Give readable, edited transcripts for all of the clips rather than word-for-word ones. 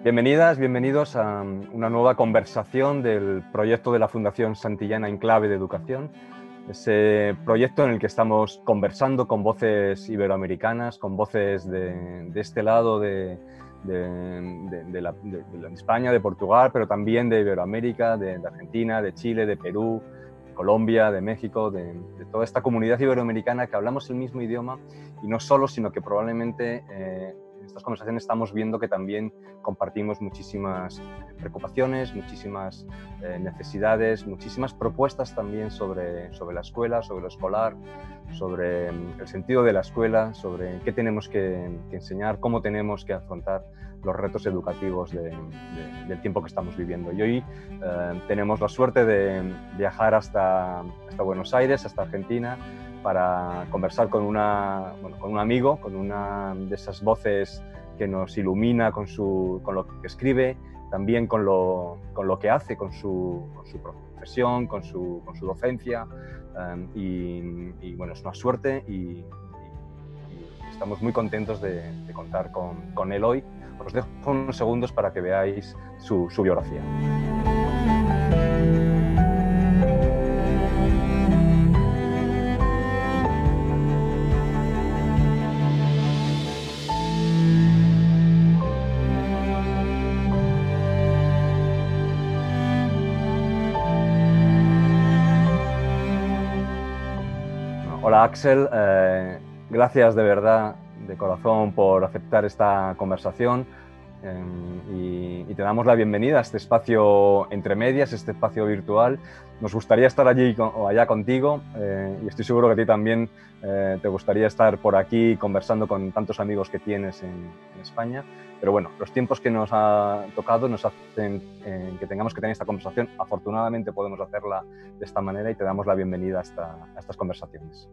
Bienvenidas, bienvenidos a una nueva conversación del proyecto de la Fundación Santillana en Clave de Educación. Ese proyecto en el que estamos conversando con voces iberoamericanas, con voces de este lado de España, de Portugal, pero también de Iberoamérica, de Argentina, de Chile, de Perú, de Colombia, de México, de toda esta comunidad iberoamericana que hablamos el mismo idioma y no solo, sino que probablemente en estas conversaciones estamos viendo que también compartimos muchísimas preocupaciones, muchísimas necesidades, muchísimas propuestas también sobre la escuela, sobre lo escolar, sobre el sentido de la escuela, sobre qué tenemos que enseñar, cómo tenemos que afrontar los retos educativos del tiempo que estamos viviendo. Y hoy tenemos la suerte de viajar hasta Buenos Aires, hasta Argentina, para conversar con un amigo, con una de esas voces que nos ilumina con lo que escribe, también con lo que hace, con su profesión, con su docencia. Y bueno, es una suerte y estamos muy contentos de contar con él hoy. Os dejo unos segundos para que veáis su biografía. Hola Axel, gracias de verdad, de corazón, por aceptar esta conversación y te damos la bienvenida a este espacio entre medias, este espacio virtual. Nos gustaría estar allí o allá contigo y estoy seguro que a ti también te gustaría estar por aquí conversando con tantos amigos que tienes en España. Pero bueno, los tiempos que nos ha tocado nos hacen que tengamos que tener esta conversación. Afortunadamente podemos hacerla de esta manera y te damos la bienvenida a estas conversaciones.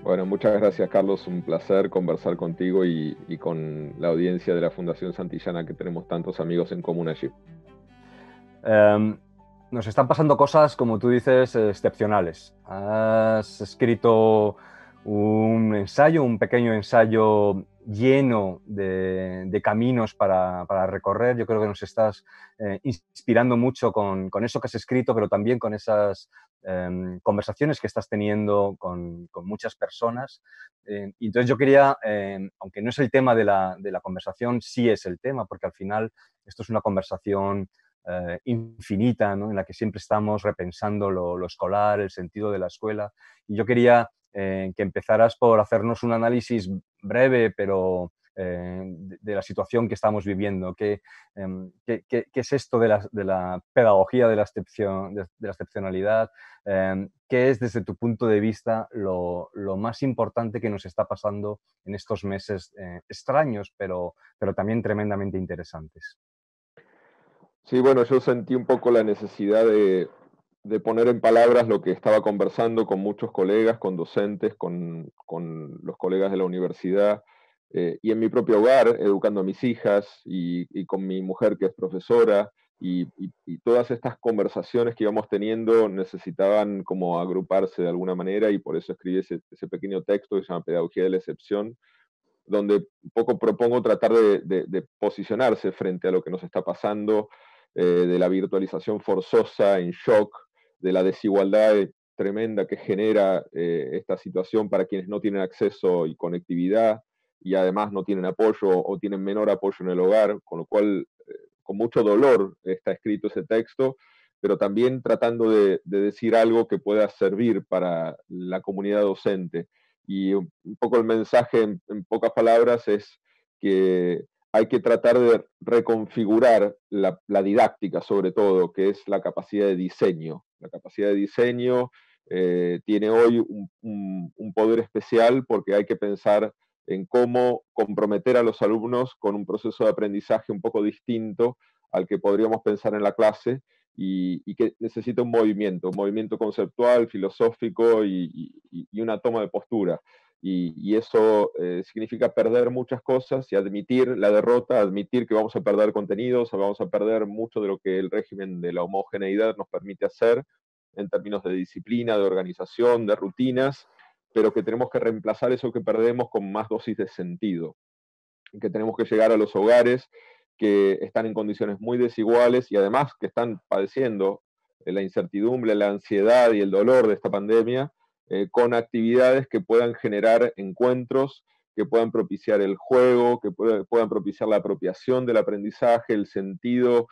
Bueno, muchas gracias, Carlos. Un placer conversar contigo y con la audiencia de la Fundación Santillana, que tenemos tantos amigos en común allí. Nos están pasando cosas, como tú dices, excepcionales. Has escrito un ensayo, un pequeño ensayo lleno de caminos para recorrer. Yo creo que nos estás inspirando mucho con eso que has escrito, pero también con esas conversaciones que estás teniendo con muchas personas. Y entonces yo quería, aunque no es el tema de la conversación, sí es el tema, porque al final esto es una conversación infinita, ¿no? En la que siempre estamos repensando lo escolar, el sentido de la escuela. Y yo quería que empezaras por hacernos un análisis breve, pero de la situación que estamos viviendo. ¿Qué es esto de la pedagogía de la excepcionalidad? ¿Qué es, desde tu punto de vista, lo más importante que nos está pasando en estos meses extraños, pero también tremendamente interesantes? Sí, bueno, yo sentí un poco la necesidad de poner en palabras lo que estaba conversando con muchos colegas, con docentes, con los colegas de la universidad, y en mi propio hogar, educando a mis hijas y con mi mujer, que es profesora, y todas estas conversaciones que íbamos teniendo necesitaban como agruparse de alguna manera, y por eso escribí ese pequeño texto que se llama Pedagogía de la Excepción, donde un poco propongo tratar de posicionarse frente a lo que nos está pasando, de la virtualización forzosa, en shock, de la desigualdad tremenda que genera esta situación para quienes no tienen acceso y conectividad, y además no tienen apoyo o tienen menor apoyo en el hogar, con lo cual con mucho dolor está escrito ese texto, pero también tratando de decir algo que pueda servir para la comunidad docente. Y un poco el mensaje, en pocas palabras, es que hay que tratar de reconfigurar la didáctica, sobre todo, que es la capacidad de diseño. La capacidad de diseño tiene hoy un poder especial, porque hay que pensar en cómo comprometer a los alumnos con un proceso de aprendizaje un poco distinto al que podríamos pensar en la clase, y que necesita un movimiento conceptual, filosófico y una toma de postura. Y eso significa perder muchas cosas y admitir la derrota, admitir que vamos a perder contenidos, vamos a perder mucho de lo que el régimen de la homogeneidad nos permite hacer en términos de disciplina, de organización, de rutinas, pero que tenemos que reemplazar eso que perdemos con más dosis de sentido, que tenemos que llegar a los hogares que están en condiciones muy desiguales y además que están padeciendo la incertidumbre, la ansiedad y el dolor de esta pandemia, con actividades que puedan generar encuentros, que puedan propiciar el juego, que puedan propiciar la apropiación del aprendizaje, el sentido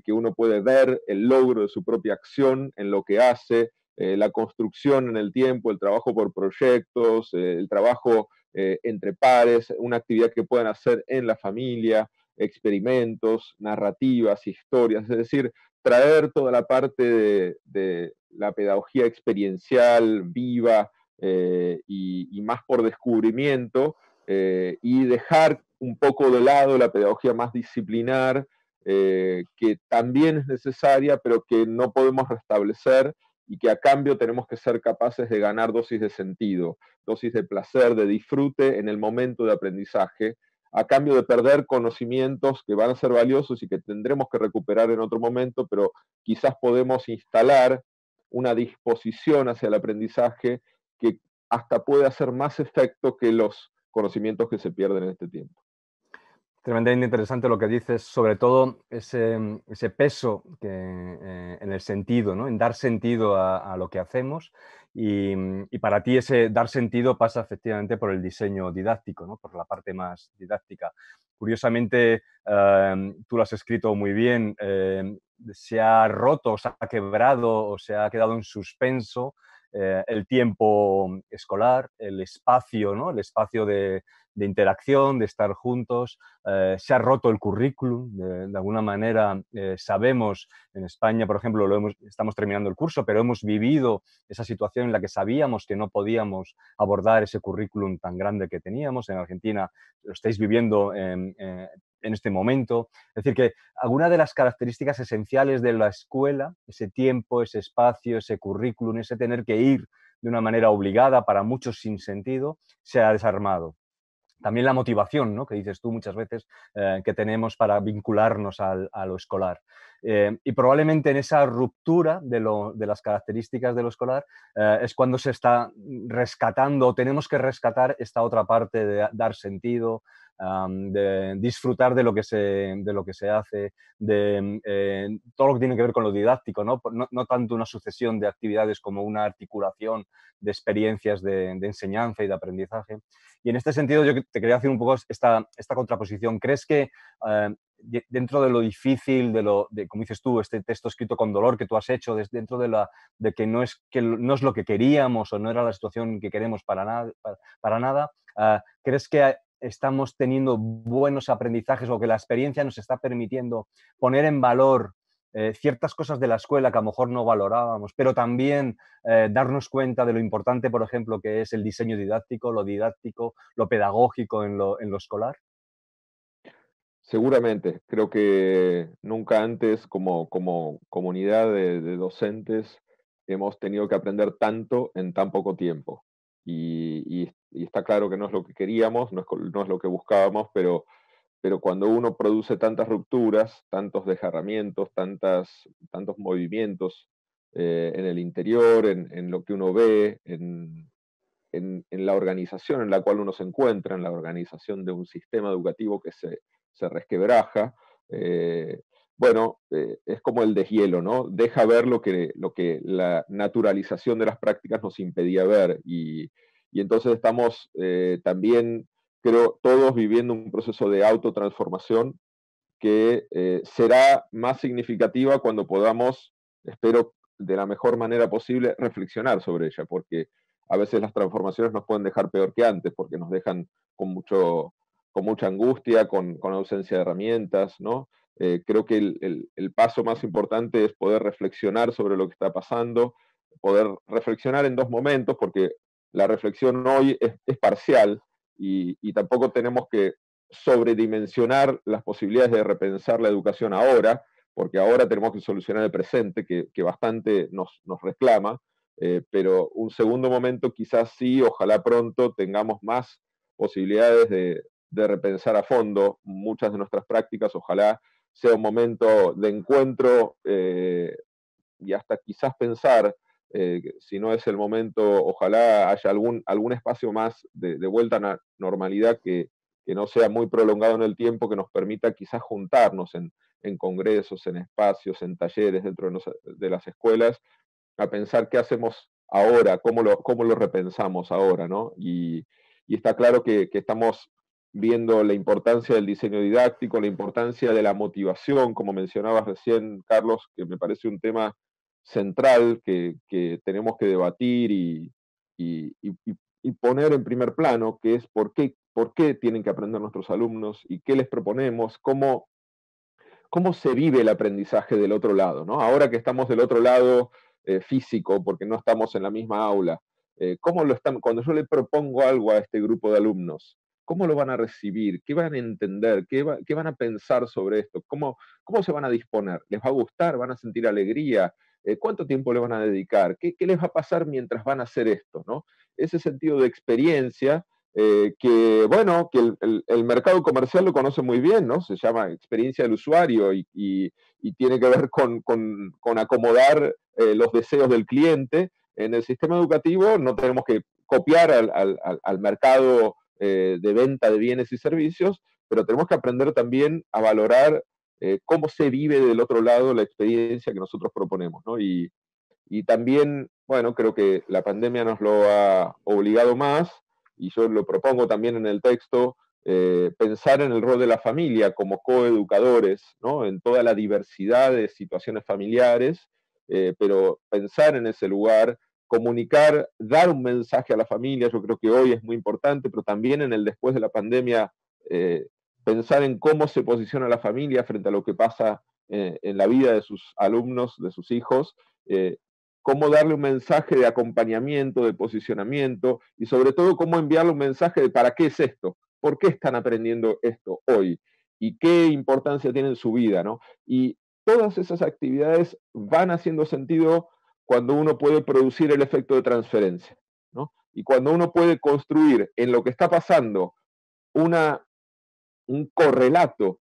que uno puede ver, el logro de su propia acción en lo que hace, la construcción en el tiempo, el trabajo por proyectos, el trabajo entre pares, una actividad que puedan hacer en la familia, experimentos, narrativas, historias, es decir, traer toda la parte de la pedagogía experiencial, viva y más por descubrimiento, y dejar un poco de lado la pedagogía más disciplinar, que también es necesaria, pero que no podemos restablecer y que a cambio tenemos que ser capaces de ganar dosis de sentido, dosis de placer, de disfrute en el momento de aprendizaje, a cambio de perder conocimientos que van a ser valiosos y que tendremos que recuperar en otro momento, pero quizás podemos instalar una disposición hacia el aprendizaje que hasta puede hacer más efecto que los conocimientos que se pierden en este tiempo. Tremendamente interesante lo que dices, sobre todo ese peso que, en el sentido, ¿no? En dar sentido a lo que hacemos y para ti ese dar sentido pasa efectivamente por el diseño didáctico, ¿no? Por la parte más didáctica. Curiosamente, tú lo has escrito muy bien, se ha roto, se ha quebrado o se ha quedado en suspenso el tiempo escolar, el espacio, ¿no? El espacio de interacción, de estar juntos. Se ha roto el currículum, de alguna manera sabemos, en España, por ejemplo, estamos terminando el curso, pero hemos vivido esa situación en la que sabíamos que no podíamos abordar ese currículum tan grande que teníamos. En Argentina lo estáis viviendo en este momento. Es decir, que alguna de las características esenciales de la escuela, ese tiempo, ese espacio, ese currículum, ese tener que ir de una manera obligada, para muchos sin sentido, se ha desarmado. También la motivación, ¿no? Que dices tú muchas veces, que tenemos para vincularnos a lo escolar. Y probablemente en esa ruptura de las características de lo escolar es cuando se está rescatando, o tenemos que rescatar esta otra parte de dar sentido, de disfrutar de lo que se hace, de todo lo que tiene que ver con lo didáctico, ¿no? No tanto una sucesión de actividades como una articulación de experiencias de enseñanza y de aprendizaje. Y en este sentido yo te quería hacer un poco esta contraposición. ¿Crees que dentro de lo difícil, como dices tú, este texto escrito con dolor que tú has hecho, dentro de que no es lo que queríamos o no era la situación que queremos para nada, ¿crees que estamos teniendo buenos aprendizajes o que la experiencia nos está permitiendo poner en valor ciertas cosas de la escuela que a lo mejor no valorábamos, pero también darnos cuenta de lo importante, por ejemplo, que es el diseño didáctico, lo pedagógico en lo escolar? Seguramente, creo que nunca antes como comunidad de docentes hemos tenido que aprender tanto en tan poco tiempo. Y está claro que no es lo que queríamos, no es lo que buscábamos, pero cuando uno produce tantas rupturas, tantos desgarramientos, tantos movimientos en el interior, en lo que uno ve, en la organización en la cual uno se encuentra, en la organización de un sistema educativo que se resquebraja, bueno, es como el deshielo, ¿no? Deja ver lo que la naturalización de las prácticas nos impedía ver y entonces estamos también, creo, todos viviendo un proceso de autotransformación que será más significativa cuando podamos, espero, de la mejor manera posible, reflexionar sobre ella, porque a veces las transformaciones nos pueden dejar peor que antes, porque nos dejan con mucha angustia, con ausencia de herramientas, ¿no? Creo que el paso más importante es poder reflexionar sobre lo que está pasando, poder reflexionar en dos momentos, porque la reflexión hoy es parcial y tampoco tenemos que sobredimensionar las posibilidades de repensar la educación ahora, porque ahora tenemos que solucionar el presente, que bastante nos reclama, pero un segundo momento quizás sí, ojalá pronto tengamos más posibilidades de repensar a fondo muchas de nuestras prácticas, ojalá sea un momento de encuentro y hasta quizás pensar, si no es el momento, ojalá haya algún espacio más de vuelta a la normalidad que no sea muy prolongado en el tiempo, que nos permita quizás juntarnos en congresos, en espacios, en talleres dentro de las escuelas, a pensar qué hacemos ahora, cómo lo repensamos ahora, ¿no? Y está claro que estamos viendo la importancia del diseño didáctico, la importancia de la motivación, como mencionabas recién, Carlos, que me parece un tema central que tenemos que debatir y, y poner en primer plano, que es por qué tienen que aprender nuestros alumnos y qué les proponemos, cómo se vive el aprendizaje del otro lado, ¿no? Ahora que estamos del otro lado físico, porque no estamos en la misma aula, ¿cómo lo están, cuando yo le propongo algo a este grupo de alumnos, cómo lo van a recibir? ¿Qué van a entender? ¿Qué van a pensar sobre esto? ¿Cómo se van a disponer? ¿Les va a gustar? ¿Van a sentir alegría? ¿Cuánto tiempo le van a dedicar? ¿Qué les va a pasar mientras van a hacer esto? ¿No? Ese sentido de experiencia que bueno, que el mercado comercial lo conoce muy bien, ¿no? Se llama experiencia del usuario y tiene que ver con acomodar los deseos del cliente. En el sistema educativo no tenemos que copiar al mercado de venta de bienes y servicios, pero tenemos que aprender también a valorar cómo se vive del otro lado la experiencia que nosotros proponemos, ¿no? Y también, bueno, creo que la pandemia nos lo ha obligado más, y yo lo propongo también en el texto, pensar en el rol de la familia como coeducadores, ¿no? En toda la diversidad de situaciones familiares, pero pensar en ese lugar, comunicar, dar un mensaje a la familia, yo creo que hoy es muy importante, pero también en el después de la pandemia, pensar en cómo se posiciona la familia frente a lo que pasa en la vida de sus alumnos, de sus hijos, cómo darle un mensaje de acompañamiento, de posicionamiento y sobre todo cómo enviarle un mensaje de para qué es esto, por qué están aprendiendo esto hoy y qué importancia tiene en su vida, ¿no? Y todas esas actividades van haciendo sentido cuando uno puede producir el efecto de transferencia, ¿no? Y cuando uno puede construir en lo que está pasando una, un correlato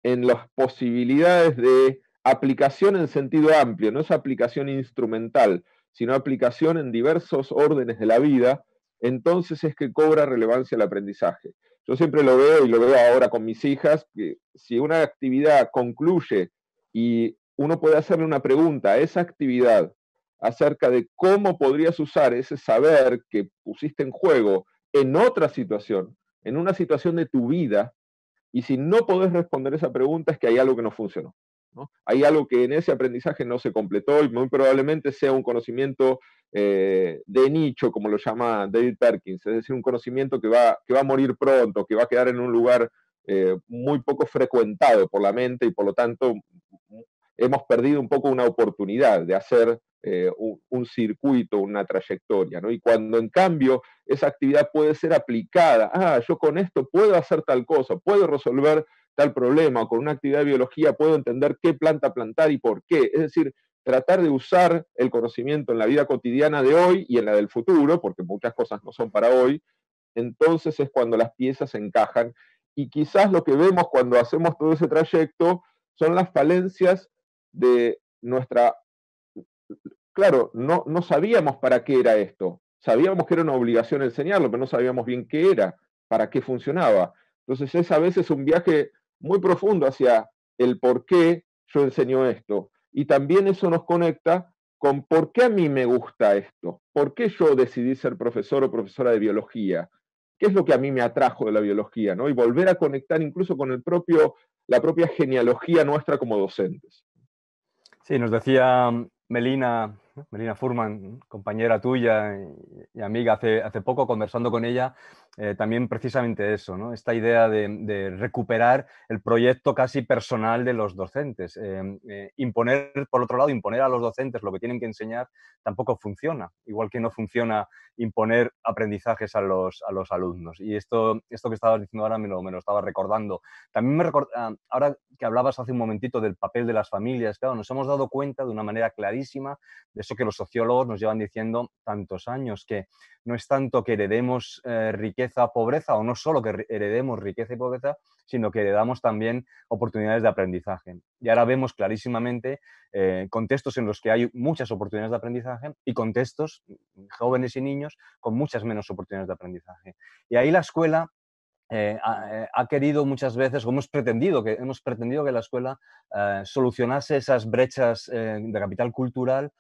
en las posibilidades de aplicación en sentido amplio, no es aplicación instrumental, sino aplicación en diversos órdenes de la vida, entonces es que cobra relevancia el aprendizaje. Yo siempre lo veo y lo veo ahora con mis hijas, que si una actividad concluye y uno puede hacerle una pregunta a esa actividad acerca de cómo podrías usar ese saber que pusiste en juego en otra situación, en una situación de tu vida, y si no podés responder esa pregunta es que hay algo que no funcionó, ¿no? Hay algo que en ese aprendizaje no se completó y muy probablemente sea un conocimiento de nicho, como lo llama David Perkins, es decir, un conocimiento que va a morir pronto, que va a quedar en un lugar muy poco frecuentado por la mente y por lo tanto hemos perdido un poco una oportunidad de hacer un circuito, una trayectoria, ¿no? Y cuando en cambio esa actividad puede ser aplicada, yo con esto puedo hacer tal cosa, puedo resolver tal problema, o con una actividad de biología puedo entender qué planta plantar y por qué. Es decir, tratar de usar el conocimiento en la vida cotidiana de hoy y en la del futuro, porque muchas cosas no son para hoy, entonces es cuando las piezas encajan. Y quizás lo que vemos cuando hacemos todo ese trayecto son las falencias de nuestra... Claro, no sabíamos para qué era esto. Sabíamos que era una obligación enseñarlo, pero no sabíamos bien qué era, para qué funcionaba. Entonces es a veces un viaje muy profundo hacia el por qué yo enseño esto. Y también eso nos conecta con por qué a mí me gusta esto, por qué yo decidí ser profesor o profesora de biología, qué es lo que a mí me atrajo de la biología, ¿no? Y volver a conectar incluso con la propia genealogía nuestra como docentes. Sí, nos decía Melina, ¿no? Melina Furman, compañera tuya y amiga, hace poco conversando con ella, también precisamente eso, ¿no? Esta idea de recuperar el proyecto casi personal de los docentes. Imponer, por otro lado, imponer a los docentes lo que tienen que enseñar tampoco funciona, igual que no funciona imponer aprendizajes a los alumnos. Y esto que estabas diciendo ahora me lo estaba recordando. También ahora que hablabas hace un momentito del papel de las familias, claro, nos hemos dado cuenta de una manera clarísima de eso que los sociólogos nos llevan diciendo tantos años, que no es tanto que heredemos riqueza o pobreza, o no solo que heredemos riqueza y pobreza, sino que heredamos también oportunidades de aprendizaje. Y ahora vemos clarísimamente contextos en los que hay muchas oportunidades de aprendizaje y contextos, jóvenes y niños, con muchas menos oportunidades de aprendizaje. Y ahí la escuela ha querido muchas veces, o hemos pretendido que la escuela solucionase esas brechas de capital cultural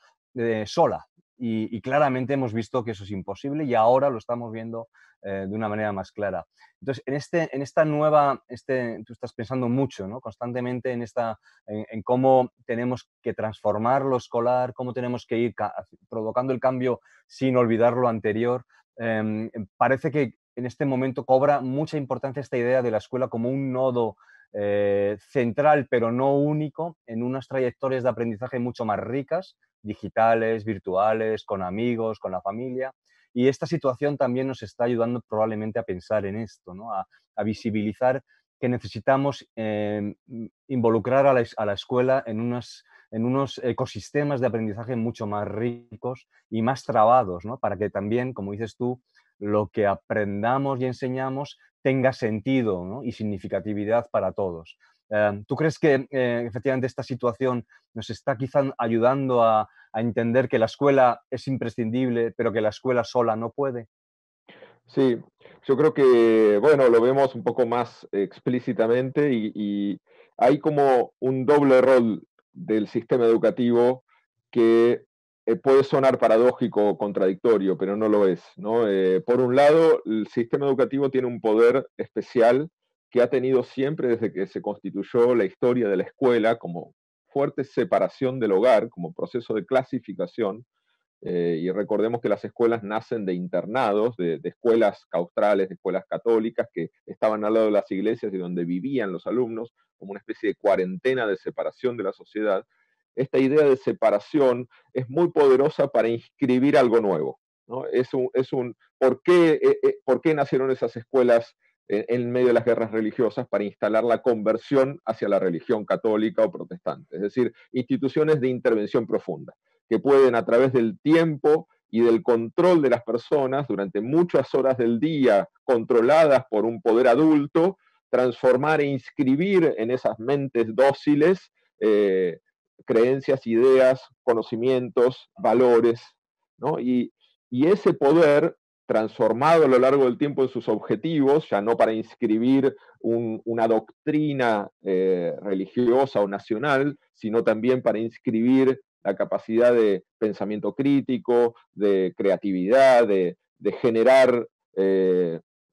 sola. Y claramente hemos visto que eso es imposible y ahora lo estamos viendo de una manera más clara. Entonces, en esta nueva, tú estás pensando mucho, ¿no? Constantemente en cómo tenemos que transformar lo escolar, cómo tenemos que ir provocando el cambio sin olvidar lo anterior. Parece que en este momento cobra mucha importancia esta idea de la escuela como un nodo central, pero no único, en unas trayectorias de aprendizaje mucho más ricas, digitales, virtuales, con amigos, con la familia. Y esta situación también nos está ayudando probablemente a pensar en esto, ¿no? A visibilizar que necesitamos involucrar a la escuela en unos ecosistemas de aprendizaje mucho más ricos y más trabados, ¿no? Para que también, como dices tú, lo que aprendamos y enseñamos tenga sentido, ¿no? Y significatividad para todos. ¿Tú crees que efectivamente esta situación nos está quizá ayudando a entender que la escuela es imprescindible, pero que la escuela sola no puede? Sí, yo creo que, bueno, lo vemos un poco más explícitamente y hay como un doble rol del sistema educativo que puede sonar paradójico o contradictorio, pero no lo es, ¿no? Por un lado, el sistema educativo tiene un poder especial que ha tenido siempre desde que se constituyó la historia de la escuela como fuerte separación del hogar, como proceso de clasificación. Y recordemos que las escuelas nacen de internados, de escuelas claustrales, de escuelas católicas que estaban al lado de las iglesias y donde vivían los alumnos, como una especie de cuarentena de separación de la sociedad. Esta idea de separación es muy poderosa para inscribir algo nuevo, ¿no? ¿Por qué nacieron esas escuelas en medio de las guerras religiosas? Para instalar la conversión hacia la religión católica o protestante, es decir, instituciones de intervención profunda que pueden a través del tiempo y del control de las personas durante muchas horas del día, controladas por un poder adulto, transformar e inscribir en esas mentes dóciles creencias, ideas, conocimientos, valores, ¿no? Y ese poder transformado a lo largo del tiempo en sus objetivos, ya no para inscribir una doctrina religiosa o nacional, sino también para inscribir la capacidad de pensamiento crítico, de creatividad, de generar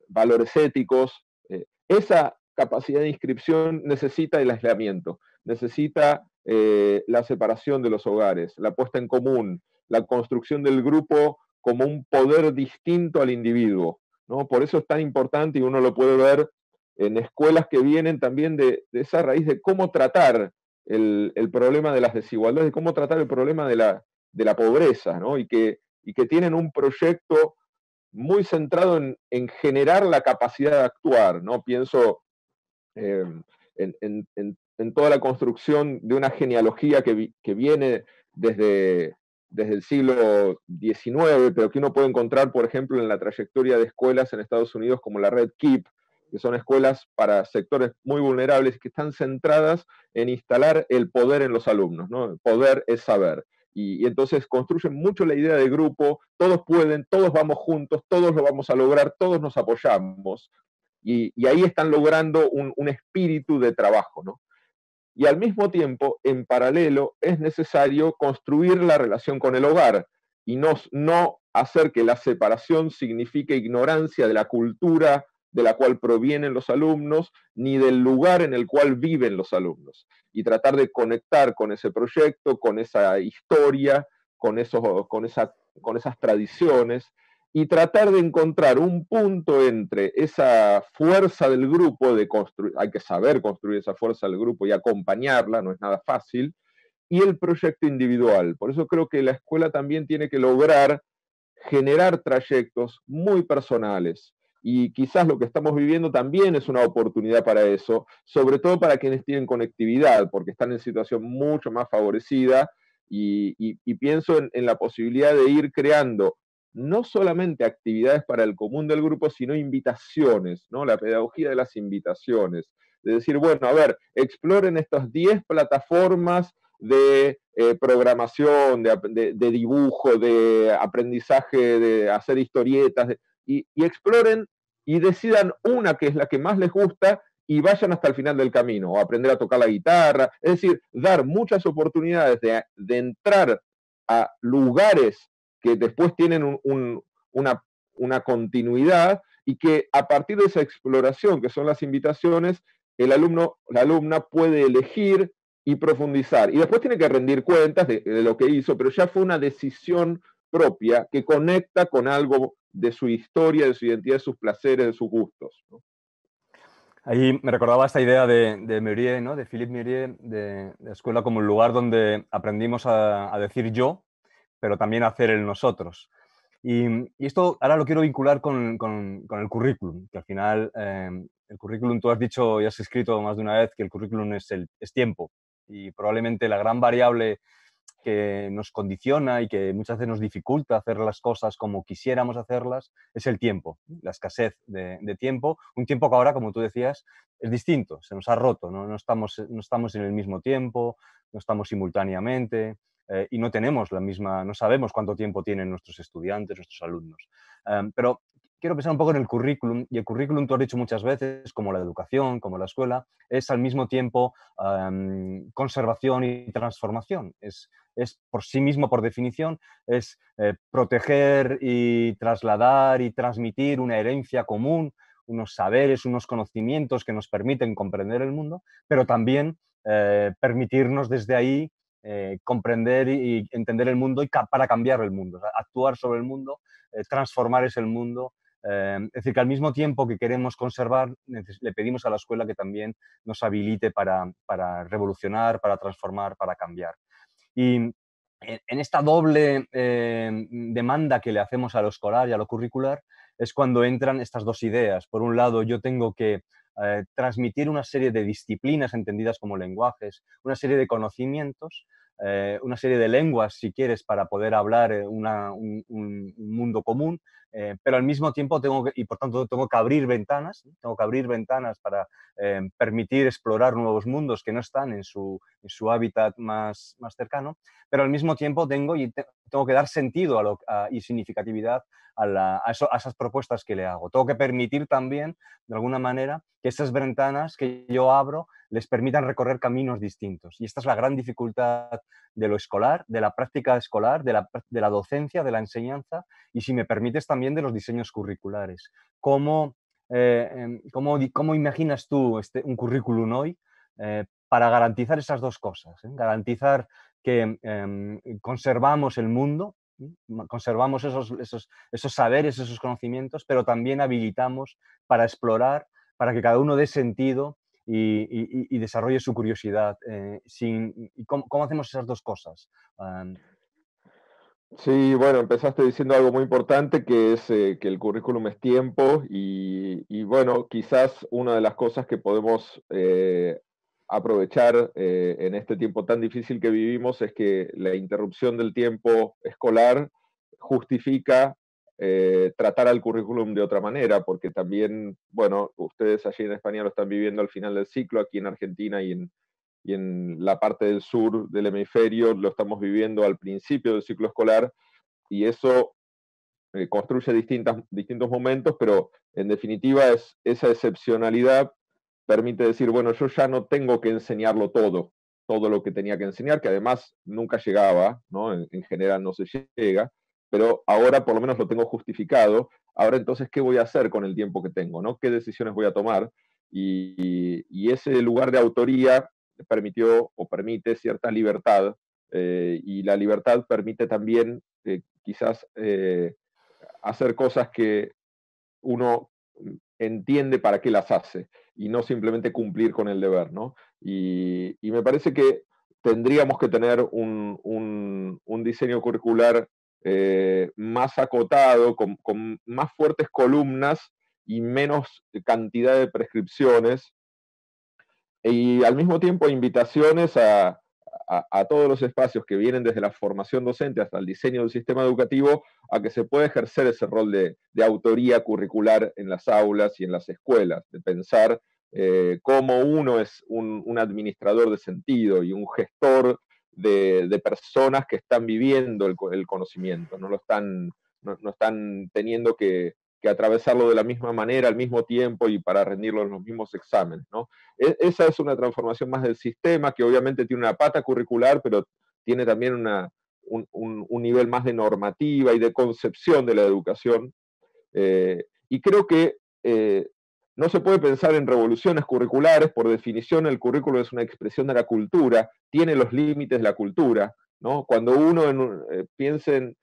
valores éticos. Esa capacidad de inscripción necesita el aislamiento, necesita la separación de los hogares, la puesta en común, la construcción del grupo como un poder distinto al individuo, ¿no? Por eso es tan importante, y uno lo puede ver en escuelas que vienen también de esa raíz de cómo tratar el problema de las desigualdades, de cómo tratar el problema de la pobreza, ¿no? Y que tienen un proyecto muy centrado en generar la capacidad de actuar, ¿no? Pienso eh, en toda la construcción de una genealogía que viene desde el siglo XIX, pero que uno puede encontrar, por ejemplo, en la trayectoria de escuelas en Estados Unidos como la Red Keep, que son escuelas para sectores muy vulnerables que están centradas en instalar el poder en los alumnos, ¿no? El poder es saber. Y entonces construyen mucho la idea de grupo, todos pueden, todos vamos juntos, todos lo vamos a lograr, todos nos apoyamos. Y ahí están logrando un espíritu de trabajo, ¿no? Y al mismo tiempo, en paralelo, es necesario construir la relación con el hogar y no hacer que la separación signifique ignorancia de la cultura de la cual provienen los alumnos, ni del lugar en el cual viven los alumnos. Y tratar de conectar con ese proyecto, con esa historia, con esas tradiciones, y tratar de encontrar un punto entre esa fuerza del grupo, hay que saber construir esa fuerza del grupo y acompañarla, no es nada fácil, y el proyecto individual. Por eso creo que la escuela también tiene que lograr generar trayectos muy personales. Y quizás lo que estamos viviendo también es una oportunidad para eso, sobre todo para quienes tienen conectividad, porque están en situación mucho más favorecida y pienso en la posibilidad de ir creando no solamente actividades para el común del grupo, sino invitaciones, ¿no? La pedagogía de las invitaciones. De decir, bueno, a ver, exploren estas 10 plataformas de programación, de dibujo, de aprendizaje, de hacer historietas, y exploren y decidan una que es la que más les gusta y vayan hasta el final del camino, o aprender a tocar la guitarra, es decir, dar muchas oportunidades de entrar a lugares que después tienen una continuidad y que a partir de esa exploración, que son las invitaciones, el alumno, la alumna puede elegir y profundizar. Y después tiene que rendir cuentas de lo que hizo, pero ya fue una decisión propia que conecta con algo de su historia, de su identidad, de sus placeres, de sus gustos, ¿no? Ahí me recordaba esta idea de Murier, ¿no? De Philippe Murier, de la escuela como un lugar donde aprendimos a decir yo, pero también a hacer el nosotros. Y esto ahora lo quiero vincular con el currículum, que al final el currículum, tú has dicho y has escrito más de una vez que el currículum es tiempo. Y probablemente la gran variable que nos condiciona y que muchas veces nos dificulta hacer las cosas como quisiéramos hacerlas es el tiempo, la escasez de tiempo. Un tiempo que ahora, como tú decías, es distinto, se nos ha roto, ¿no? No estamos en el mismo tiempo, no estamos simultáneamente y no tenemos la misma, no sabemos cuánto tiempo tienen nuestros estudiantes, nuestros alumnos. Pero quiero pensar un poco en el currículum, y el currículum, tú has dicho muchas veces, como la educación, como la escuela, es al mismo tiempo conservación y transformación. Es por sí mismo, por definición, es proteger y trasladar y transmitir una herencia común, unos saberes, unos conocimientos que nos permiten comprender el mundo, pero también permitirnos desde ahí comprender y entender el mundo y para cambiar el mundo, o sea, actuar sobre el mundo, transformar ese mundo. Es decir, que al mismo tiempo que queremos conservar, le pedimos a la escuela que también nos habilite para revolucionar, para transformar, para cambiar. Y en esta doble demanda que le hacemos a lo escolar y a lo curricular es cuando entran estas dos ideas. Por un lado, yo tengo que transmitir una serie de disciplinas entendidas como lenguajes, una serie de conocimientos, una serie de lenguas, si quieres, para poder hablar un mundo común, pero al mismo tiempo y por tanto tengo que abrir ventanas, tengo que abrir ventanas para permitir explorar nuevos mundos que no están en su hábitat más cercano, pero al mismo tiempo tengo que dar sentido y significatividad a esas propuestas que le hago. Tengo que permitir también, de alguna manera, que esas ventanas que yo abro les permitan recorrer caminos distintos. Y esta es la gran dificultad de lo escolar, de la práctica escolar, de la docencia, de la enseñanza, y si me permites también de los diseños curriculares. ¿Cómo imaginas tú un currículum hoy para garantizar esas dos cosas? Garantizar que conservamos el mundo, conservamos esos saberes, esos conocimientos, pero también habilitamos para explorar, para que cada uno dé sentido y desarrolle su curiosidad. ¿Cómo hacemos esas dos cosas? Sí, bueno, empezaste diciendo algo muy importante que es que el currículum es tiempo y, bueno, quizás una de las cosas que podemos aprovechar en este tiempo tan difícil que vivimos es que la interrupción del tiempo escolar justifica tratar al currículum de otra manera, porque también, bueno, ustedes allí en España lo están viviendo al final del ciclo, aquí en Argentina y en la parte del sur del hemisferio lo estamos viviendo al principio del ciclo escolar y eso construye distintos momentos, pero en definitiva esa excepcionalidad permite decir, bueno, yo ya no tengo que enseñarlo todo lo que tenía que enseñar, que además nunca llegaba, ¿no? En general no se llega, pero ahora por lo menos lo tengo justificado. Ahora entonces, ¿qué voy a hacer con el tiempo que tengo? ¿No? ¿Qué decisiones voy a tomar? Y ese lugar de autoría permitió o permite cierta libertad, y la libertad permite también quizás hacer cosas que uno entiende para qué las hace y no simplemente cumplir con el deber, ¿no? Y me parece que tendríamos que tener un diseño curricular más acotado, con más fuertes columnas y menos cantidad de prescripciones, y al mismo tiempo invitaciones a todos los espacios que vienen desde la formación docente hasta el diseño del sistema educativo a que se pueda ejercer ese rol de autoría curricular en las aulas y en las escuelas, de pensar cómo uno es un administrador de sentido y un gestor de personas que están viviendo el conocimiento, no están teniendo que que atravesarlo de la misma manera, al mismo tiempo y para rendirlo en los mismos exámenes, ¿no? Esa es una transformación más del sistema que obviamente tiene una pata curricular, pero tiene también un nivel más de normativa y de concepción de la educación. Y creo que no se puede pensar en revoluciones curriculares. Por definición, el currículo es una expresión de la cultura, tiene los límites de la cultura, ¿no? Cuando uno piensa en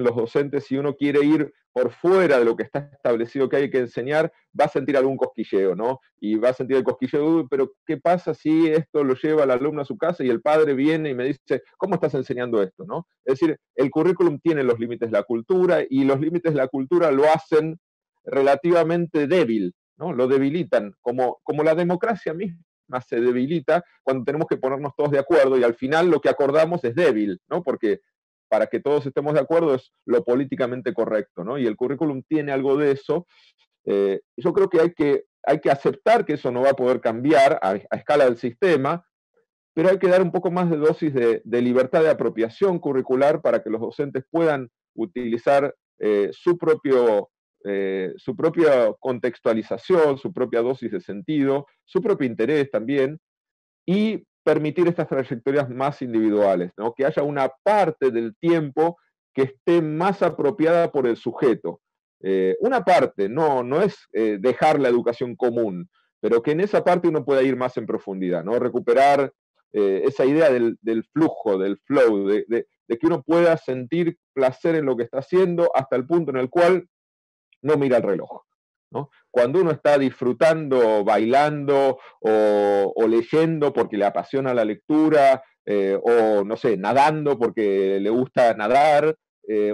los docentes, si uno quiere ir por fuera de lo que está establecido que hay que enseñar, va a sentir algún cosquilleo, ¿no? Y va a sentir el cosquilleo, pero ¿qué pasa si esto lo lleva el alumno a su casa y el padre viene y me dice, ¿cómo estás enseñando esto, no? Es decir, el currículum tiene los límites de la cultura y los límites de la cultura lo hacen relativamente débil, ¿no? Lo debilitan, como la democracia misma se debilita cuando tenemos que ponernos todos de acuerdo y al final lo que acordamos es débil, ¿no? Porque para que todos estemos de acuerdo es lo políticamente correcto, ¿no? Y el currículum tiene algo de eso. Yo creo que hay que aceptar que eso no va a poder cambiar a escala del sistema, pero hay que dar un poco más de dosis de libertad de apropiación curricular para que los docentes puedan utilizar su propia contextualización, su propia dosis de sentido, su propio interés también, y permitir estas trayectorias más individuales, ¿no? Que haya una parte del tiempo que esté más apropiada por el sujeto. Una parte, no es dejar la educación común, pero que en esa parte uno pueda ir más en profundidad, ¿no? Recuperar esa idea del flujo, del flow, de que uno pueda sentir placer en lo que está haciendo hasta el punto en el cual no mira el reloj, ¿no? Cuando uno está disfrutando, bailando o leyendo porque le apasiona la lectura, o no sé, nadando porque le gusta nadar,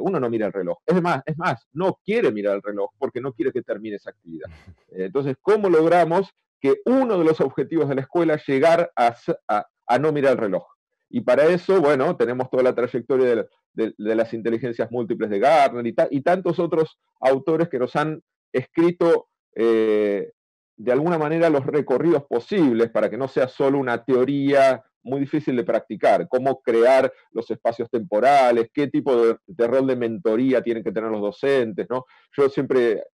uno no mira el reloj. Es más, no quiere mirar el reloj porque no quiere que termine esa actividad. Entonces, ¿cómo logramos que uno de los objetivos de la escuela es llegar a no mirar el reloj? Y para eso, bueno, tenemos toda la trayectoria de las inteligencias múltiples de Gardner y tantos otros autores que nos han escrito de alguna manera los recorridos posibles para que no sea solo una teoría muy difícil de practicar, cómo crear los espacios temporales, qué tipo de rol de mentoría tienen que tener los docentes, ¿no? Yo siempre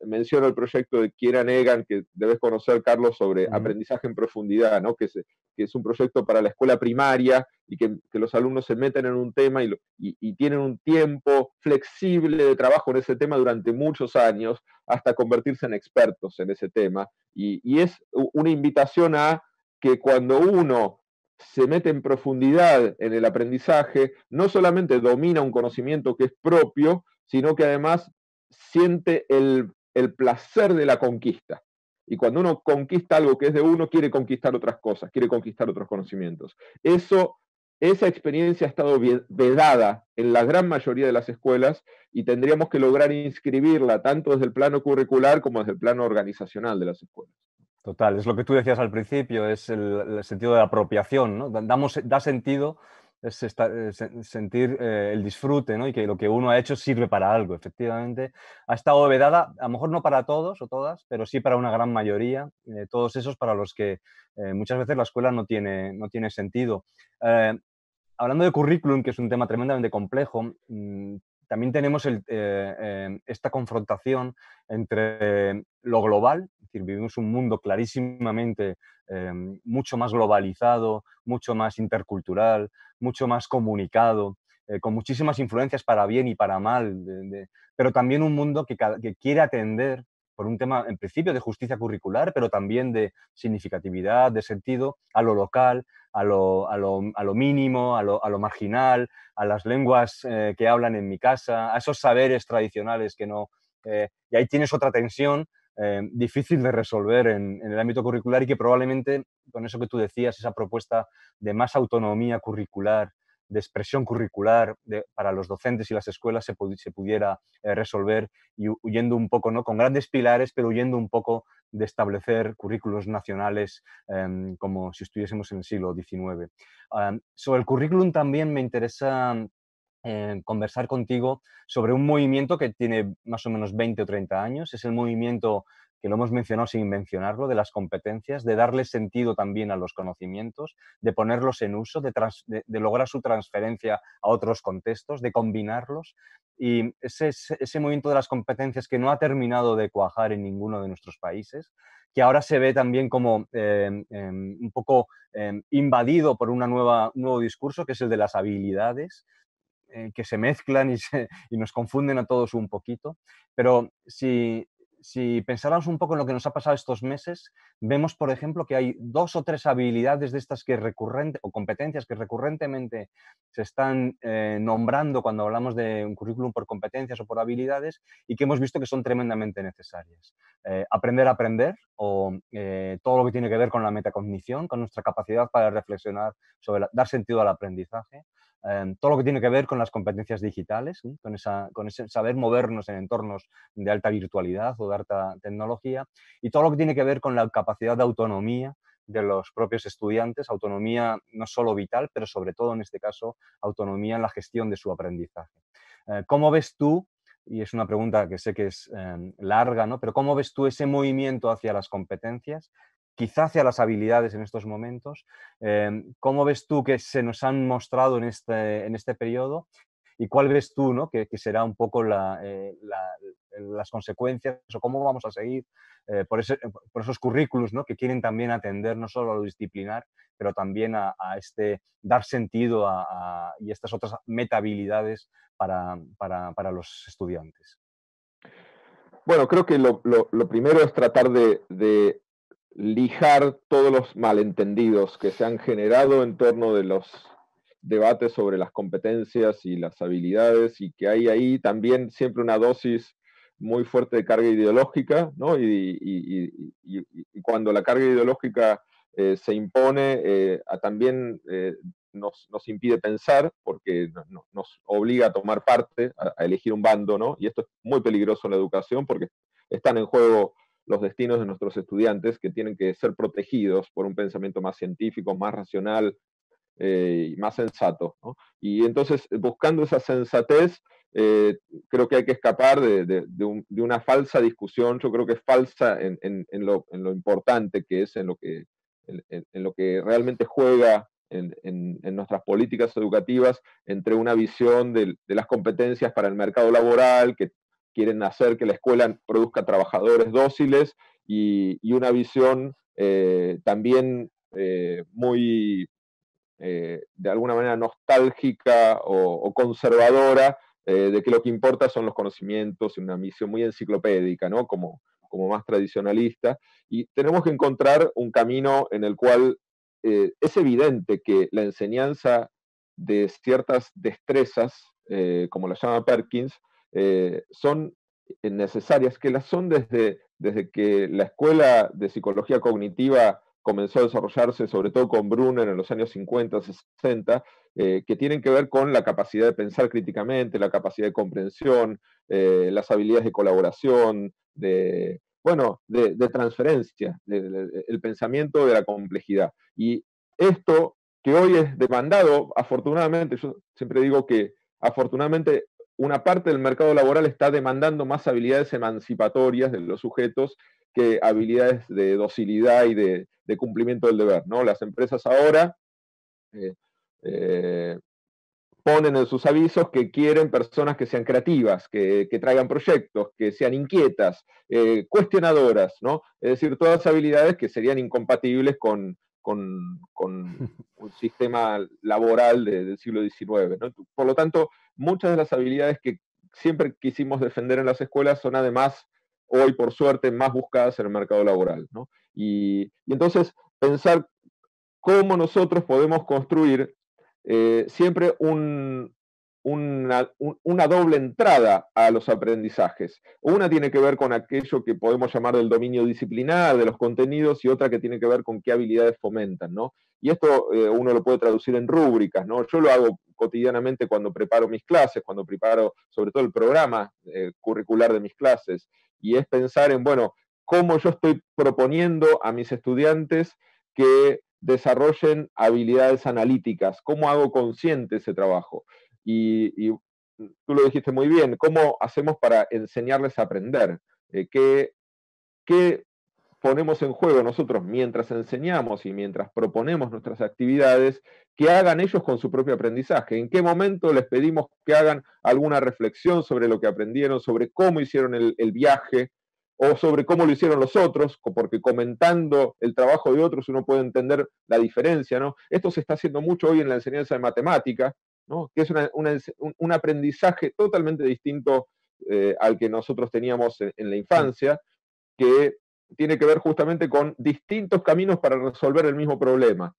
menciono el proyecto de Kieran Egan, que debes conocer, Carlos, sobre aprendizaje en profundidad, ¿no? Que es un proyecto para la escuela primaria y que los alumnos se meten en un tema y tienen un tiempo flexible de trabajo en ese tema durante muchos años hasta convertirse en expertos en ese tema. Y es una invitación a que cuando uno se mete en profundidad en el aprendizaje, no solamente domina un conocimiento que es propio, sino que además siente el placer de la conquista. Y cuando uno conquista algo que es de uno, quiere conquistar otras cosas, quiere conquistar otros conocimientos. Esa experiencia ha estado vedada en la gran mayoría de las escuelas y tendríamos que lograr inscribirla tanto desde el plano curricular como desde el plano organizacional de las escuelas. Total, es lo que tú decías al principio, es el sentido de la apropiación, ¿no? Da sentido, sentir el disfrute, ¿no? Y que lo que uno ha hecho sirve para algo, efectivamente. Ha estado vedada, a lo mejor no para todos o todas, pero sí para una gran mayoría, todos esos para los que muchas veces la escuela no tiene sentido. Hablando de currículum, que es un tema tremendamente complejo, también tenemos esta confrontación entre lo global, es decir, vivimos un mundo clarísimamente mucho más globalizado, mucho más intercultural, mucho más comunicado, con muchísimas influencias para bien y para mal, pero también un mundo que quiere atender por un tema, en principio, de justicia curricular, pero también de significatividad, de sentido, a lo local, a lo mínimo, a lo marginal, a las lenguas que hablan en mi casa, a esos saberes tradicionales que no... y ahí tienes otra tensión difícil de resolver en el ámbito curricular y que probablemente, con eso que tú decías, esa propuesta de más autonomía curricular, de expresión curricular para los docentes y las escuelas se pudiera resolver y huyendo un poco, ¿no? Con grandes pilares, pero huyendo un poco de establecer currículos nacionales como si estuviésemos en el siglo XIX. Sobre el currículum también me interesa conversar contigo sobre un movimiento que tiene más o menos 20 o 30 años. Es el movimiento que lo hemos mencionado sin mencionarlo, de las competencias, de darle sentido también a los conocimientos, de ponerlos en uso, de lograr su transferencia a otros contextos, de combinarlos. y ese movimiento de las competencias que no ha terminado de cuajar en ninguno de nuestros países, que ahora se ve también como un poco invadido por un nuevo discurso, que es el de las habilidades, que se mezclan y nos confunden a todos un poquito. Pero si pensáramos un poco en lo que nos ha pasado estos meses, vemos, por ejemplo, que hay 2 o 3 habilidades de estas o competencias que recurrentemente se están nombrando cuando hablamos de un currículum por competencias o por habilidades, y que hemos visto que son tremendamente necesarias. Aprender a aprender, o todo lo que tiene que ver con la metacognición, con nuestra capacidad para reflexionar dar sentido al aprendizaje. Todo lo que tiene que ver con las competencias digitales, ¿sí? Con ese saber movernos en entornos de alta virtualidad o de alta tecnología, y todo lo que tiene que ver con la capacidad de autonomía de los propios estudiantes, autonomía no solo vital, pero sobre todo en este caso, autonomía en la gestión de su aprendizaje. ¿Cómo ves tú, y es una pregunta que sé que es larga, ¿no? Pero cómo ves tú ese movimiento hacia las competencias, quizá hacia las habilidades en estos momentos? ¿Cómo ves tú que se nos han mostrado en este periodo? ¿Y cuál ves tú, ¿no? que será un poco las consecuencias, o cómo vamos a seguir por esos currículos, ¿no? que quieren también atender no solo a lo disciplinar, pero también a dar sentido y estas otras metahabilidades para los estudiantes? Bueno, creo que lo primero es tratar de lijar todos los malentendidos que se han generado en torno de los debates sobre las competencias y las habilidades, y que hay ahí también siempre una dosis muy fuerte de carga ideológica, ¿no? Y cuando la carga ideológica se impone, también nos impide pensar, porque nos obliga a tomar parte, a elegir un bando, ¿no? Y esto es muy peligroso en la educación, porque están en juego los destinos de nuestros estudiantes, que tienen que ser protegidos por un pensamiento más científico, más racional y más sensato, ¿no? Y entonces, buscando esa sensatez, creo que hay que escapar de una falsa discusión. Yo creo que es falsa en lo importante que es, en lo que realmente juega en nuestras políticas educativas, entre una visión de las competencias para el mercado laboral, que quieren hacer que la escuela produzca trabajadores dóciles, y una visión también muy, de alguna manera, nostálgica o conservadora, de que lo que importa son los conocimientos, y una visión muy enciclopédica, ¿no? Como más tradicionalista. Y tenemos que encontrar un camino en el cual es evidente que la enseñanza de ciertas destrezas, como las llama Perkins, son necesarias, que las son desde que la escuela de psicología cognitiva comenzó a desarrollarse, sobre todo con Brunner en los años 50, 60, que tienen que ver con la capacidad de pensar críticamente, la capacidad de comprensión, las habilidades de colaboración, de transferencia, el pensamiento de la complejidad. Y esto, que hoy es demandado, afortunadamente, yo siempre digo que afortunadamente una parte del mercado laboral está demandando más habilidades emancipatorias de los sujetos que habilidades de docilidad y de cumplimiento del deber, ¿no? Las empresas ahora eh, eh, ponen en sus avisos que quieren personas que sean creativas, que traigan proyectos, que sean inquietas, cuestionadoras, ¿no? Es decir, todas habilidades que serían incompatibles con un sistema laboral del siglo XIX, ¿no? Por lo tanto, muchas de las habilidades que siempre quisimos defender en las escuelas son además, hoy por suerte, más buscadas en el mercado laboral, ¿no? Y entonces, pensar cómo nosotros podemos construir siempre una doble entrada a los aprendizajes. Una tiene que ver con aquello que podemos llamar del dominio disciplinar, de los contenidos, y otra que tiene que ver con qué habilidades fomentan, ¿no? Y esto uno lo puede traducir en rúbricas, ¿no? Yo lo hago cotidianamente cuando preparo mis clases, cuando preparo sobre todo el programa curricular de mis clases, y es pensar en, bueno, cómo yo estoy proponiendo a mis estudiantes que desarrollen habilidades analíticas, cómo hago consciente ese trabajo. Y tú lo dijiste muy bien, ¿cómo hacemos para enseñarles a aprender? ¿Qué ponemos en juego nosotros mientras enseñamos y mientras proponemos nuestras actividades, que hagan ellos con su propio aprendizaje? ¿En qué momento les pedimos que hagan alguna reflexión sobre lo que aprendieron, sobre cómo hicieron el viaje, o sobre cómo lo hicieron los otros? Porque comentando el trabajo de otros uno puede entender la diferencia, ¿no? Esto se está haciendo mucho hoy en la enseñanza de matemática, ¿no? Que es un aprendizaje totalmente distinto al que nosotros teníamos en la infancia, que tiene que ver justamente con distintos caminos para resolver el mismo problema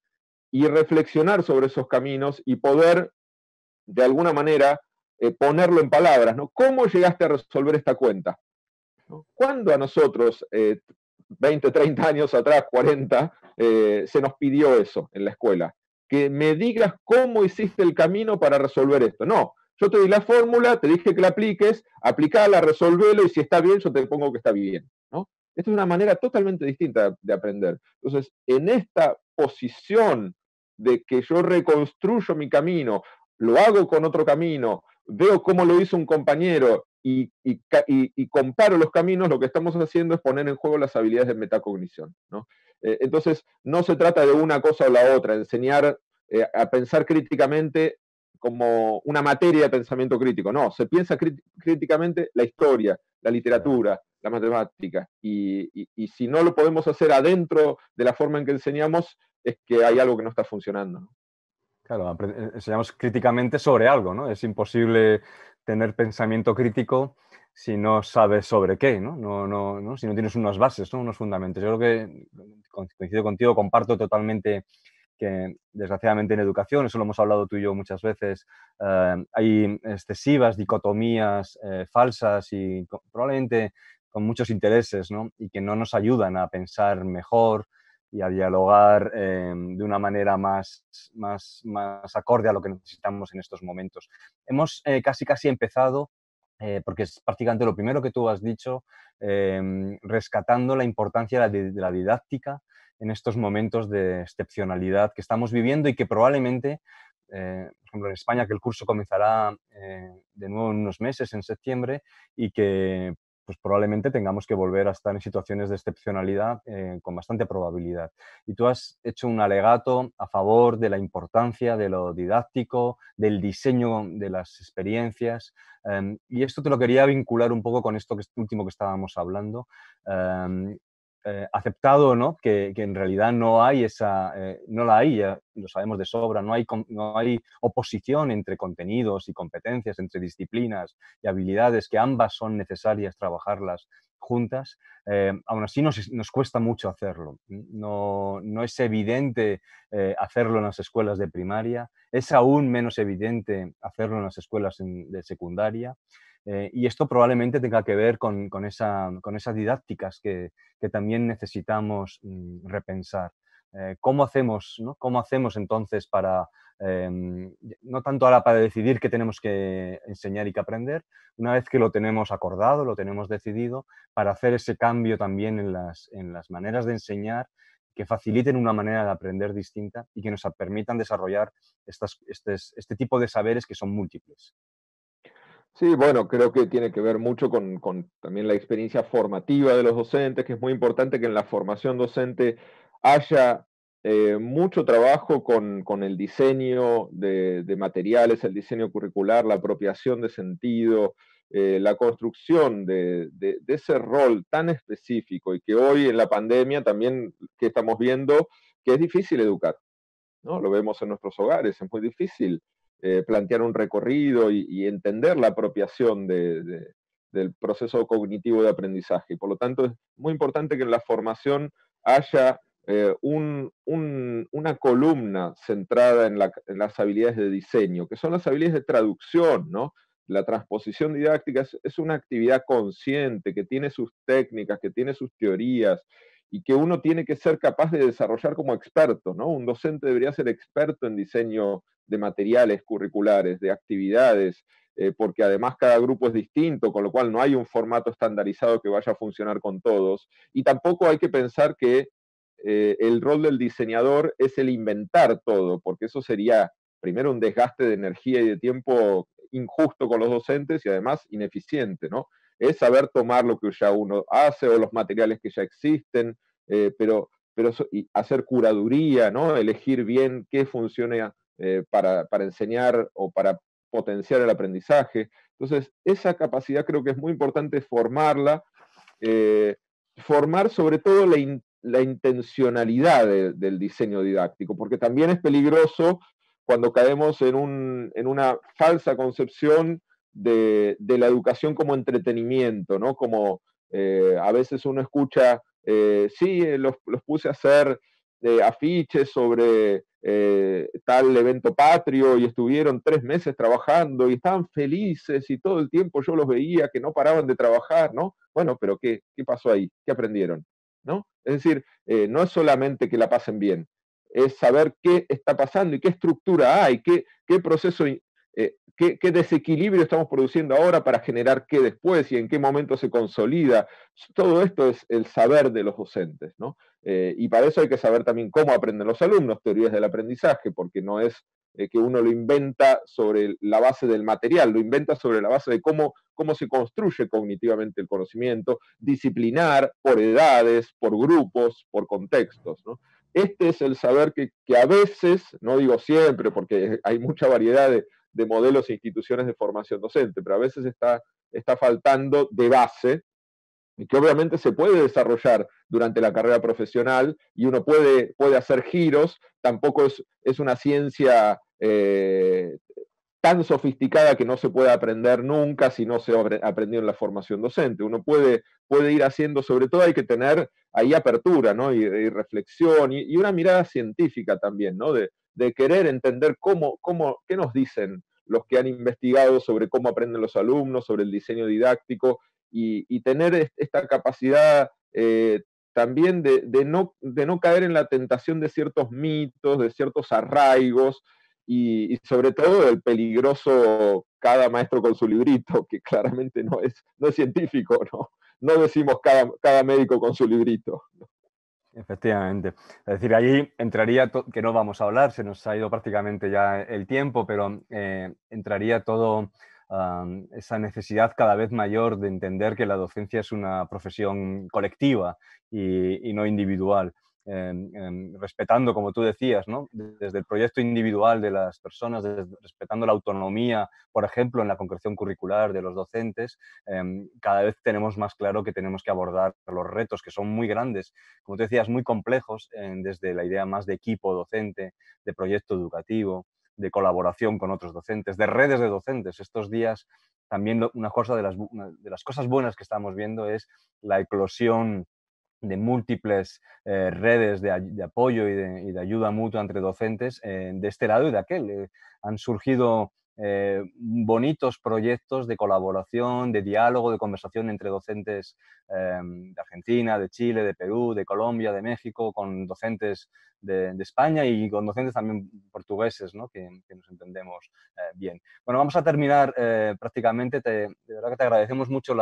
y reflexionar sobre esos caminos y poder, de alguna manera, ponerlo en palabras, ¿no? ¿Cómo llegaste a resolver esta cuenta? ¿No? ¿Cuándo a nosotros, 20, 30 años atrás, 40, se nos pidió eso en la escuela? Que me digas cómo hiciste el camino para resolver esto. No, yo te di la fórmula, te dije que la apliques, aplicala, resolvelo, y si está bien, yo te pongo que está bien, ¿no? Esta es una manera totalmente distinta de aprender. Entonces, en esta posición de que yo reconstruyo mi camino, lo hago con otro camino, veo cómo lo hizo un compañero y comparo los caminos, lo que estamos haciendo es poner en juego las habilidades de metacognición, ¿no? Entonces, no se trata de una cosa o la otra, enseñar a pensar críticamente como una materia de pensamiento crítico. No, se piensa críticamente la historia, la literatura, la matemática, y si no lo podemos hacer adentro de la forma en que enseñamos, es que hay algo que no está funcionando, ¿no? Claro, enseñamos críticamente sobre algo, ¿no? Es imposible tener pensamiento crítico si no sabes sobre qué, ¿no? No, si no tienes unas bases, ¿no? Unos fundamentos. Yo creo que coincido contigo, comparto totalmente que desgraciadamente en educación, eso lo hemos hablado tú y yo muchas veces, hay excesivas dicotomías falsas y probablemente con muchos intereses, ¿no? Y que no nos ayudan a pensar mejor y a dialogar de una manera más acorde a lo que necesitamos en estos momentos. Hemos casi empezado, porque es prácticamente lo primero que tú has dicho, rescatando la importancia de la didáctica en estos momentos de excepcionalidad que estamos viviendo y que probablemente, por ejemplo, en España, que el curso comenzará de nuevo en unos meses, en septiembre, y que pues probablemente tengamos que volver a estar en situaciones de excepcionalidad con bastante probabilidad. Y tú has hecho un alegato a favor de la importancia de lo didáctico, del diseño de las experiencias, y esto te lo quería vincular un poco con esto último que estábamos hablando. Aceptado, ¿no? Que en realidad no hay esa, no la hay, ya lo sabemos de sobra, no hay oposición entre contenidos y competencias, entre disciplinas y habilidades, que ambas son necesarias trabajarlas juntas. Aún así nos cuesta mucho hacerlo. No es evidente hacerlo en las escuelas de primaria, es aún menos evidente hacerlo en las escuelas de secundaria. Y esto probablemente tenga que ver con esas didácticas que también necesitamos repensar. ¿Cómo hacemos, ¿no? ¿Cómo hacemos entonces para, no tanto ahora para decidir qué tenemos que enseñar y qué aprender, una vez que lo tenemos acordado, lo tenemos decidido, para hacer ese cambio también en las maneras de enseñar que faciliten una manera de aprender distinta y que nos permitan desarrollar este tipo de saberes que son múltiples? Sí, bueno, creo que tiene que ver mucho con también la experiencia formativa de los docentes, que es muy importante que en la formación docente haya mucho trabajo con el diseño de materiales, el diseño curricular, la apropiación de sentido, la construcción de ese rol tan específico, y que hoy en la pandemia también que estamos viendo que es difícil educar, ¿no? Lo vemos en nuestros hogares, es muy difícil plantear un recorrido y entender la apropiación del proceso cognitivo de aprendizaje. Y por lo tanto es muy importante que en la formación haya una columna centrada en las habilidades de diseño, que son las habilidades de traducción, ¿no? La transposición didáctica es una actividad consciente que tiene sus técnicas, que tiene sus teorías, y que uno tiene que ser capaz de desarrollar como experto, ¿no? Un docente debería ser experto en diseño de materiales curriculares, de actividades, porque además cada grupo es distinto, con lo cual no hay un formato estandarizado que vaya a funcionar con todos. Y tampoco hay que pensar que el rol del diseñador es el inventar todo, porque eso sería primero un desgaste de energía y de tiempo injusto con los docentes y además ineficiente, ¿no? Es saber tomar lo que ya uno hace o los materiales que ya existen, y hacer curaduría, ¿no? Elegir bien qué funciona para enseñar o para potenciar el aprendizaje. Entonces, esa capacidad creo que es muy importante formarla, formar sobre todo la intencionalidad del diseño didáctico, porque también es peligroso cuando caemos en una falsa concepción de la educación como entretenimiento, ¿no? Como a veces uno escucha, sí, los puse a hacer afiches sobre tal evento patrio y estuvieron 3 meses trabajando y estaban felices y todo el tiempo yo los veía que no paraban de trabajar, ¿no? Bueno, pero ¿qué pasó ahí? ¿Qué aprendieron? ¿No? Es decir, no es solamente que la pasen bien, es saber qué está pasando y qué estructura hay, qué proceso, qué desequilibrio estamos produciendo ahora para generar qué después y en qué momento se consolida. Todo esto es el saber de los docentes, ¿no? Y para eso hay que saber también cómo aprenden los alumnos, teorías del aprendizaje, porque no es que uno lo inventa sobre la base del material, lo inventa sobre la base de cómo se construye cognitivamente el conocimiento, disciplinar por edades, por grupos, por contextos, ¿no? Este es el saber que a veces, no digo siempre, porque hay mucha variedad de modelos e instituciones de formación docente, pero a veces está faltando de base, y que obviamente se puede desarrollar durante la carrera profesional y uno puede hacer giros, tampoco es una ciencia tan sofisticada que no se puede aprender nunca si no se aprendió en la formación docente. Uno puede ir haciendo, sobre todo hay que tener ahí apertura, ¿no? y reflexión y una mirada científica también, ¿no? De querer entender qué nos dicen los que han investigado sobre cómo aprenden los alumnos, sobre el diseño didáctico, y tener esta capacidad también de no caer en la tentación de ciertos mitos, de ciertos arraigos, y sobre todo el peligroso cada maestro con su librito, que claramente no es científico, ¿no? No decimos cada médico con su librito. Efectivamente. Es decir, ahí entraría, que no vamos a hablar, se nos ha ido prácticamente ya el tiempo, pero entraría todo esa necesidad cada vez mayor de entender que la docencia es una profesión colectiva y no individual. Respetando, como tú decías, ¿no? Desde el proyecto individual de las personas, respetando la autonomía, por ejemplo, en la concreción curricular de los docentes, cada vez tenemos más claro que tenemos que abordar los retos, que son muy grandes, como tú decías, muy complejos, desde la idea más de equipo docente, de proyecto educativo, de colaboración con otros docentes, de redes de docentes. Estos días también una de las cosas buenas que estamos viendo es la eclosión de múltiples redes de apoyo y de ayuda mutua entre docentes de este lado y de aquel. Han surgido bonitos proyectos de colaboración, de diálogo, de conversación entre docentes de Argentina, de Chile, de Perú, de Colombia, de México, con docentes de España y con docentes también portugueses, ¿no? que nos entendemos bien. Bueno, vamos a terminar prácticamente. De verdad que te agradecemos mucho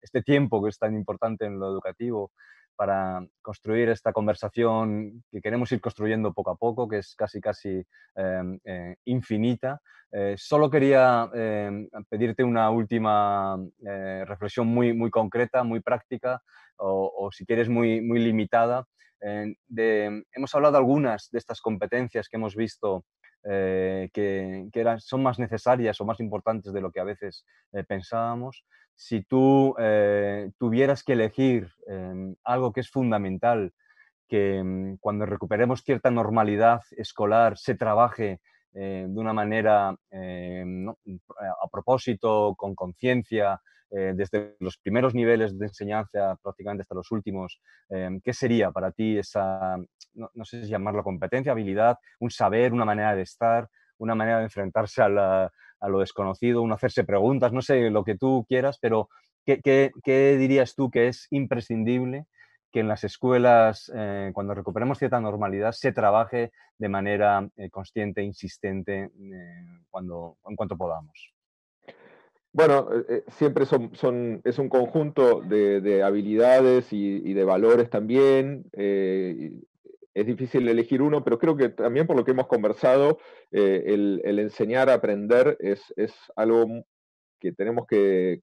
este tiempo que es tan importante en lo educativo para construir esta conversación que queremos ir construyendo poco a poco, que es casi infinita. Solo quería pedirte una última reflexión muy concreta, muy práctica, o si quieres muy limitada. Hemos hablado de algunas de estas competencias que hemos visto son más necesarias o más importantes de lo que a veces pensábamos. Si tú tuvieras que elegir algo que es fundamental, que cuando recuperemos cierta normalidad escolar se trabaje de una manera ¿no? a propósito, con conciencia, desde los primeros niveles de enseñanza prácticamente hasta los últimos, ¿qué sería para ti esa, no sé si llamarlo competencia, habilidad, un saber, una manera de estar, una manera de enfrentarse a lo desconocido, un hacerse preguntas, no sé, lo que tú quieras, pero ¿qué dirías tú que es imprescindible que en las escuelas, cuando recuperemos cierta normalidad, se trabaje de manera consciente, insistente, en cuanto podamos? Bueno, siempre es un conjunto de habilidades y de valores también. Es difícil elegir uno, pero creo que también por lo que hemos conversado, el enseñar a aprender es algo tenemos que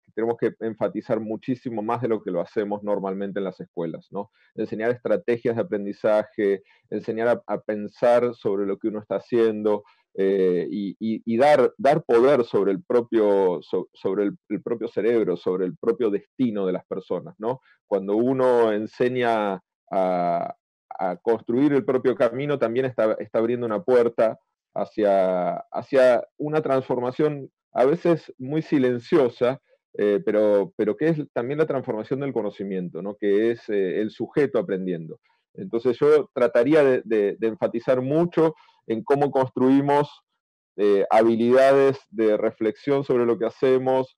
enfatizar muchísimo más de lo que lo hacemos normalmente en las escuelas, ¿no? Enseñar estrategias de aprendizaje, enseñar a pensar sobre lo que uno está haciendo, y dar poder sobre el propio cerebro, sobre el propio destino de las personas, ¿no? Cuando uno enseña a construir el propio camino, también está abriendo una puerta hacia una transformación a veces muy silenciosa, pero que es también la transformación del conocimiento, ¿no? Que es el sujeto aprendiendo. Entonces yo trataría de enfatizar mucho en cómo construimos habilidades de reflexión sobre lo que hacemos.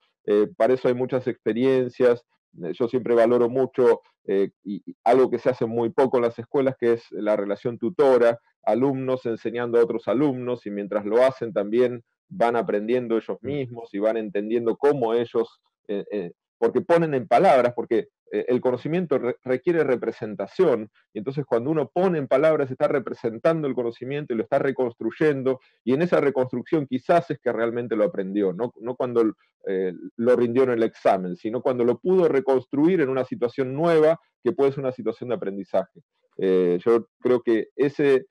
Para eso hay muchas experiencias. Yo siempre valoro mucho y algo que se hace muy poco en las escuelas, que es la relación tutora, alumnos enseñando a otros alumnos, y mientras lo hacen también van aprendiendo ellos mismos y van entendiendo cómo ellos, porque ponen en palabras, porque el conocimiento requiere representación, y entonces cuando uno pone en palabras está representando el conocimiento y lo está reconstruyendo, y en esa reconstrucción quizás es que realmente lo aprendió, no cuando lo rindió en el examen, sino cuando lo pudo reconstruir en una situación nueva que puede ser una situación de aprendizaje. Yo creo que ese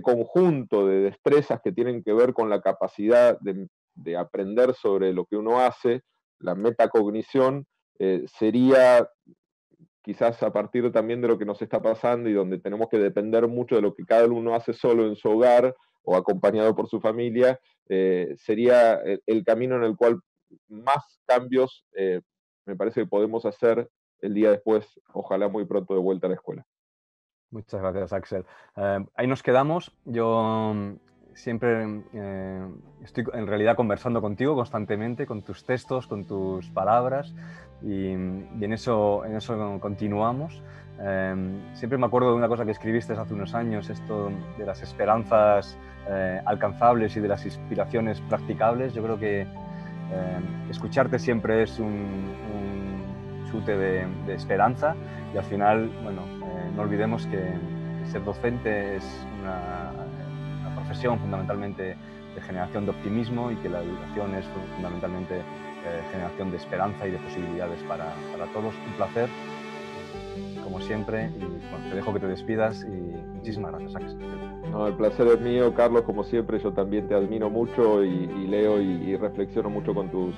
conjunto de destrezas que tienen que ver con la capacidad de aprender sobre lo que uno hace, la metacognición, sería quizás a partir también de lo que nos está pasando y donde tenemos que depender mucho de lo que cada uno hace solo en su hogar o acompañado por su familia, sería el camino en el cual más cambios me parece que podemos hacer el día después, ojalá muy pronto de vuelta a la escuela. Muchas gracias, Axel. Ahí nos quedamos. Yo siempre estoy en realidad conversando contigo constantemente, con tus textos, con tus palabras, y en eso continuamos. Siempre me acuerdo de una cosa que escribiste hace unos años, esto de las esperanzas alcanzables y de las inspiraciones practicables. Yo creo que escucharte siempre es un chute de esperanza, y al final, bueno, no olvidemos que ser docente es una profesión fundamentalmente de generación de optimismo, y que la educación es fundamentalmente generación de esperanza y de posibilidades para todos. Un placer, como siempre, y bueno, te dejo que te despidas y muchísimas gracias, Axel. No, el placer es mío, Carlos, como siempre. Yo también te admiro mucho y leo y reflexiono mucho con tus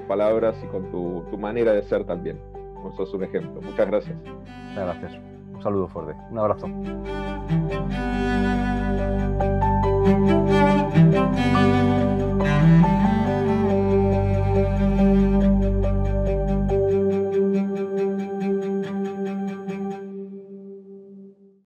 palabras y con tu manera de ser también. Vos sos un ejemplo. Muchas gracias. Muchas gracias. Un saludo fuerte. Un abrazo.